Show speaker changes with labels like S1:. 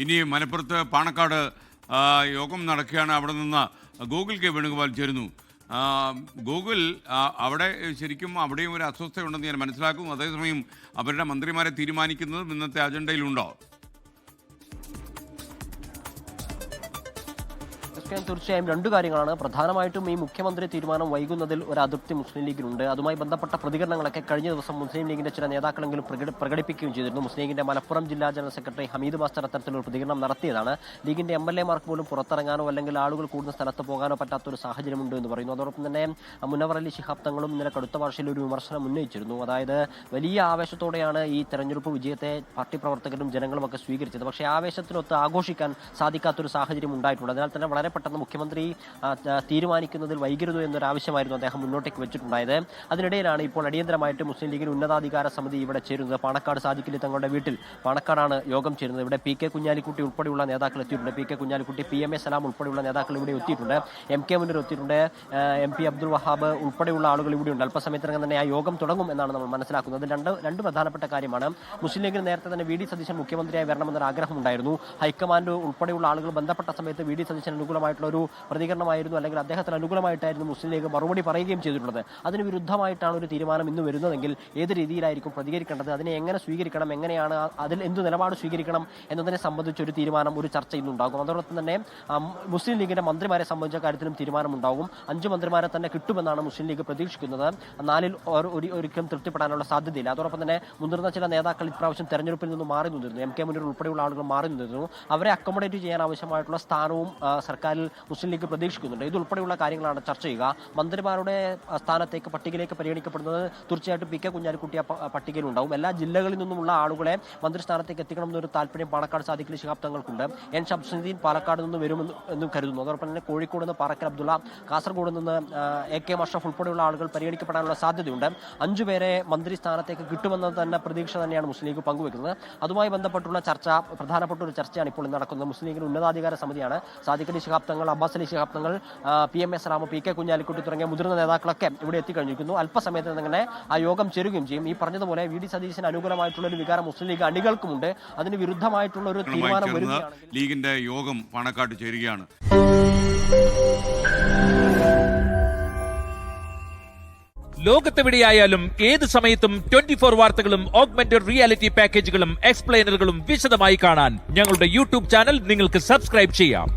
S1: ഇനി മലപ്പുറത്ത് പാണക്കാട് യോഗം നടക്കുകയാണ്. അവിടെ നിന്ന് ഗോകുൽ കെ വേണുഗോപാൽ ചേരുന്നു. ഗോകുൽ, അവിടെ ശരിക്കും അവിടെയും ഒരു അസ്വസ്ഥയുണ്ടെന്ന് ഞാൻ മനസ്സിലാക്കും. അതേസമയം അവരുടെ മന്ത്രിമാരെ തീരുമാനിക്കുന്നതും ഇന്നത്തെ അജണ്ടയിലുണ്ടോ?
S2: തീർച്ചയായും രണ്ടു കാര്യങ്ങളാണ്. പ്രധാനമായിട്ടും ഈ മുഖ്യമന്ത്രി തീരുമാനം വൈകുന്നതിൽ ഒരു അതൃപ്തി മുസ്ലിം ലീഗിനുണ്ട്. അതുമായി ബന്ധപ്പെട്ട പ്രതികരണങ്ങളൊക്കെ കഴിഞ്ഞ ദിവസം മുസ്ലിം ലീഗിന്റെ ചില നേതാക്കളെങ്കിലും പ്രകടിപ്പിക്കുകയും ചെയ്തിരുന്നു. മുസ്ലിം ലീഗിന്റെ മലപ്പുറം ജില്ലാ ജനറൽ സെക്രട്ടറി ഹമീദ് മാസ്റ്റർ അത്തരത്തിലൊരു പ്രതികരണം നടത്തിയതാണ്. ലീഗിന്റെ MLA-മാർക്ക് പോലും പുറത്തിറങ്ങാനോ അല്ലെങ്കിൽ ആളുകൾ കൂടുന്ന സ്ഥലത്ത് പോകാനോ പറ്റാത്തൊരു സാഹചര്യമുണ്ട് എന്ന് പറയുന്നു. അതോടൊപ്പം തന്നെ മുനവർ അലി ശിഹാബ് തങ്ങളും ഇന്നലെ കടുത്ത ഭാഷയിൽ ഒരു വിമർശനം ഉന്നയിച്ചിരുന്നു. അതായത് വലിയ ആവേശത്തോടെയാണ് ഈ തെരഞ്ഞെടുപ്പ് വിജയത്തെ പാർട്ടി പ്രവർത്തകരും ജനങ്ങളും ഒക്കെ സ്വീകരിച്ചത്. പക്ഷേ ആവേശത്തിനൊത്ത് ആഘോഷിക്കാൻ സാധിക്കാത്തൊരു സാഹചര്യം ഉണ്ടായിട്ടുണ്ട്. അതിനാൽ തന്നെ വളരെ പെട്ടെന്ന് മുഖ്യമന്ത്രി തീരുമാനിക്കുന്നതിൽ വൈകരുത് എന്നൊരു ആവശ്യമായിരുന്നു അദ്ദേഹം മുന്നോട്ടേക്ക് വെച്ചിട്ടുണ്ടായത്. അതിനിടയിലാണ് ഇപ്പോൾ അടിയന്തരമായിട്ട് മുസ്ലിം ലീഗിന് ഉന്നതാധികാര സമിതി ഇവിടെ ചേരുന്നത്. പാണക്കാട് സാദിഖലി തങ്ങളുടെ വീട്ടിൽ പാണക്കാടാണ് യോഗം ചേരുന്നത്. ഇവിടെ PK കുഞ്ഞാലിക്കുട്ടി ഉൾപ്പെടെയുള്ള നേതാക്കൾ എത്തിയിട്ടുണ്ട്. PK കുഞ്ഞാലിക്കുട്ടി, PMA സലാം ഉൾപ്പെടെയുള്ള നേതാക്കൾ ഇവിടെ എത്തിയിട്ടുണ്ട്. MK മുന്നീർ എത്തിയിട്ടുണ്ട്. MP അബ്ദുൾ വഹാബ് ഉൾപ്പെടെയുള്ള ആളുകൾ ഇവിടെയുണ്ട്. അല്പസമയത്തിനകം തന്നെ ആ യോഗം തുടങ്ങും എന്നാണ് നമ്മൾ മനസ്സിലാക്കുന്നത്. രണ്ട് പ്രധാനപ്പെട്ട കാര്യമാണ്. മുസ്ലിം ലീഗിന് നേരത്തെ തന്നെ VD സതീശൻ മുഖ്യമന്ത്രിയായി വരണമെന്നൊരു ആഗ്രഹമുണ്ടായിരുന്നു. ഹൈക്കമാൻഡ് ഉൾപ്പെടെയുള്ള ആളുകൾ ബന്ധപ്പെട്ട സമയത്ത് VD സതീശൻ അനുകൂലമായിട്ടുള്ള ഒരു പ്രതികരണമായിരുന്നു, അല്ലെങ്കിൽ അദ്ദേഹത്തിന് അനുകൂലമായിട്ടായിരുന്നു മുസ്ലിം ലീഗ് മറുപടി പറയുകയും ചെയ്തിട്ടുള്ളത്. അതിന് വിരുദ്ധമായിട്ടാണ് ഒരു തീരുമാനം ഇന്ന് വരുന്നതെങ്കിൽ ഏത് രീതിയിലായിരിക്കും പ്രതികരിക്കേണ്ടത്, അതിനെ എങ്ങനെ സ്വീകരിക്കണം, എങ്ങനെയാണ് അതിൽ എന്ത് നിലപാട് സ്വീകരിക്കണം എന്നതിനെ സംബന്ധിച്ചൊരു തീരുമാനം, ഒരു ചർച്ച ഇന്നുണ്ടാകും. അതോടൊപ്പം തന്നെ മുസ്ലിം ലീഗിന്റെ മന്ത്രിമാരെ സംബന്ധിച്ച കാര്യത്തിലും തീരുമാനമുണ്ടാകും. 5 മന്ത്രിമാരെ തന്നെ കിട്ടുമെന്നാണ് മുസ്ലിം ലീഗ് പ്രതീക്ഷിക്കുന്നത്. 4-ൽ ഒരിക്കലും തൃപ്തിപ്പെടാനുള്ള സാധ്യതയില്ല. അതോടൊപ്പം തന്നെ മുതിർന്ന ചില നേതാക്കൾ ഇപ്രാവശ്യം തെരഞ്ഞെടുപ്പിൽ നിന്ന് മാറി നിന്നിരുന്നു. MK മുന്നീർ ഉൾപ്പെടെയുള്ള ആളുകൾ മാറി നിന്നിരുന്നു. അവരെ അക്കോമഡേറ്റ് ചെയ്യാൻ ആവശ്യമായിട്ടുള്ള സ്ഥാനവും സർക്കാരിൽ മുസ്ലിം ലീഗ് പ്രതീക്ഷിക്കുന്നുണ്ട്. ഇതുൾപ്പെടെയുള്ള കാര്യങ്ങളാണ് ചർച്ച ചെയ്യുക. മന്ത്രിമാരുടെ സ്ഥാനത്തേക്ക് പട്ടികയിലേക്ക് പരിഗണിക്കപ്പെടുന്നത് തീർച്ചയായിട്ടും PK കുഞ്ഞാലിക്കുട്ടി പട്ടികയിൽ ഉണ്ടാവും. എല്ലാ ജില്ലകളിൽ നിന്നുമുള്ള ആളുകളെ മന്ത്രിസ്ഥാനത്തേക്ക് എത്തിക്കണമെന്നൊരു താല്പര്യം പാണക്കാട് സാദിഖലി ശിഹാബ് തങ്ങൾക്കുണ്ട്. N ഷംസുദ്ദീൻ പാലക്കാട് നിന്ന് വരുമെന്നും കരുതുന്നു. അതോടൊപ്പം തന്നെ കോഴിക്കോട് നിന്ന് പാറക്കൽ അബ്ദുള്ള, കാസർഗോഡ് നിന്ന് AK മഷ്റഫ് ഉൾപ്പെടെയുള്ള ആളുകൾ പരിഗണിക്കപ്പെടാനുള്ള സാധ്യതയുണ്ട്. 5 പേരെ മന്ത്രിസ്ഥാനത്തേക്ക് കിട്ടുമെന്നത് തന്നെ പ്രതീക്ഷ തന്നെയാണ് മുസ്ലിം ലീഗ് പങ്കുവെക്കുന്നത്. അതുമായി ബന്ധപ്പെട്ടുള്ള ചർച്ച, പ്രധാനപ്പെട്ട ഒരു ചർച്ചയാണ് ഇപ്പോൾ നടക്കുന്നത്. മുസ്ലിം ലീഗിന് ഉന്നതാധികാര സമിതിയാണ്. സാദിഖലി ശിഹാബ് തങ്ങൾ, അബ്ബാസ് അലി ശിഹാബ് തങ്ങൾ, PMA സലാം, PK കുഞ്ഞാലിക്കുട്ടി തുടങ്ങിയ മുതിർന്ന നേതാക്കളൊക്കെ ഇവിടെ എത്തിക്കഴിഞ്ഞിരിക്കുന്നു. അല്പസമയത്ത് തന്നെ ആ യോഗം ചേരുകയും ചെയ്യും. ഈ പറഞ്ഞതുപോലെ VD സതീശന് അനുകൂലമായിട്ടുള്ള ഒരു വികാരം മുസ്ലിം ലീഗ് അണികൾക്കുമുണ്ട്. അതിന് വിരുദ്ധമായിട്ടുള്ള ഒരു തീരുമാനം വരികയാണെങ്കിൽ
S1: ലീഗിന്റെ യോഗം പാണക്കാട് ചേരുകയാണ്.
S3: ലോകത്തെവിടെയായാലും ഏത് സമയത്തും 24 വാർത്തകളും ഓഗ്മെന്റഡ് റിയാലിറ്റി പാക്കേജുകളും എക്സ്പ്ലെയിനറുകളും വിശദമായി കാണാൻ ഞങ്ങളുടെ YouTube ചാനൽ നിങ്ങൾക്ക് സബ്സ്ക്രൈബ് ചെയ്യാം.